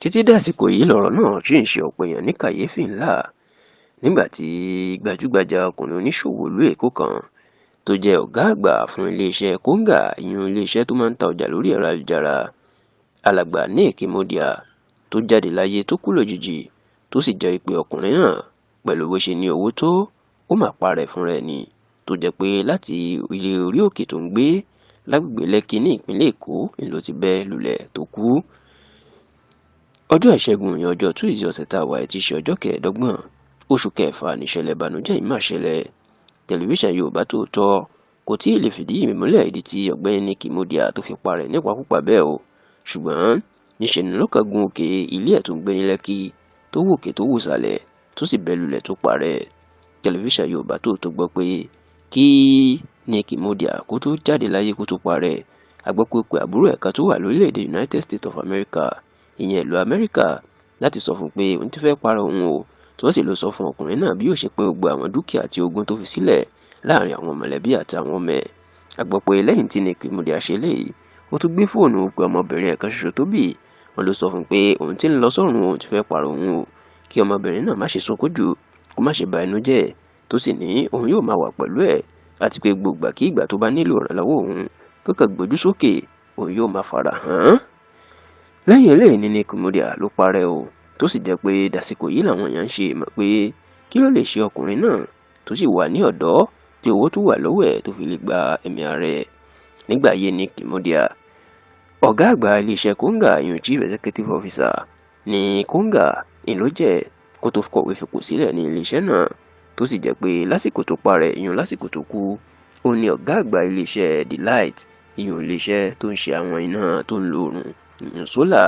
títí dàsìkò yìí lọ̀rọ̀ náà ṣì ń ṣe ọ̀pọ̀ èèyàn ní kàyéfì ńlá nígbà tí gbajúgbajà ọkùnrin oníṣòwò ìlú Èkó kan tó jẹ́ ọ̀gá àgbà fún iléeṣẹ́ Konga ìyún iléeṣẹ́ tó máa ń ta ọjà lórí ẹ̀rọ ayélujára alàgbà Nick Imudia tó jáde láyé tó kú lójijì tó sì jẹ́ pé ọkùnrin náà pẹ̀lú bó ṣe ní owó tó ó mà parẹ́ fúnra ẹ̀ ni tó jẹ́ pé láti ilé orí òkè tó ń gbé lágbègbè Lẹ́kì ní ìpínlẹ̀ Èkó ló ti bẹ́ lulẹ̀ tó kú. Ọjọ́ ìṣẹ́gun ìyẹn ọjọ́ Tuesday ọ̀sẹ̀ tá a wà ti ṣe ọjọ́ 25 oṣù kẹfà níṣẹ̀lẹ̀ ìbànújẹ́ yìí máa ṣẹlẹ̀. Tẹlifíṣàn Yorùbá Tòótọ́ kò tí ì lè fìdí ìmúlẹ̀ ìdí tí ọ̀gbẹ́ni Nick Imudia tó fi parẹ́ nípakúpa bẹ́ẹ̀ o, ṣùgbọ́n níṣẹ́ ni ló kàn gun òkè ilé ẹ̀ tó ń gbé ní Lẹ́kì tó wò òkè tó wò sàlẹ̀ tó sì bẹ́ lulẹ̀ tó parẹ́. Tẹlifíṣàn Yorùbá Tòótọ́ gbọ́ pé kí Nick Imudia kó tó jáde láyé kó tó parẹ́, a gbọ́ pé àbúrò ẹ̀ka tó wà lórílẹ̀‐èdè United States of America ìyẹn ìlú Amẹ́ríkà láti sọ fún pé òun ti fẹ́ parẹ́ òun o, tó sì lọ sọ fún ọkùnrin náà bí yóò ṣe pé gbogbo àwọn dúkìá àti ogún tó fi sílẹ̀ láàrin àwọn mọ̀lẹ́bí àti àwọn ọmọ ẹ̀. A gbọ́ pé lẹ́yìn tí Nick Imudia ṣe léyìí ó tún gbé fóònù pé ọmọbìnrin ẹ̀kan ṣoṣo tó bí wọn ló sọ fún pé òun ti ń lọ sọ́run òun ti fẹ́ parẹ́ òun o, kí ọmọbìnrin náà má ṣe sunkún jù kó má ṣe ba inú jẹ́, tó sì ní òun yóò máa wà pẹ̀lú ẹ̀ àti pé gbogbo kí ìgbà tó bá nílò ìrànlọ́wọ́ òun tó kàn gbójú sókè òun yóò máa fara hàn. Lẹ́yìn eléyìí ni Nick Imudia ló parẹ́ o, tó sì jẹ́ pé dàsìkò yìí làwọn èèyàn ń ṣe mọ̀ pé kí ló lè ṣe ọkùnrin náà tó sì wà ní ọ̀dọ́ tí owó tó wà lọ́wọ́ ẹ̀ tó fi lè gba ẹ̀mí ara ẹ̀. Nígbà ayé Nick Imudia, ọ̀gá àgbà iléeṣẹ́ Konga ìyún Chief Executive Officer ní Konga ìlú jẹ́ kó tó kọ̀wé fipò sílẹ̀ ní iléeṣẹ́ náà, tó sì jẹ́ pé lásìkò tó parẹ́ ìyún lásìkò tó kú ó ní ọ̀gá àgbà iléeṣẹ́ Delight ìyún iléeṣẹ́ tó ń ṣe àwọn iná tó ń lo oòrùn ìyún sólà.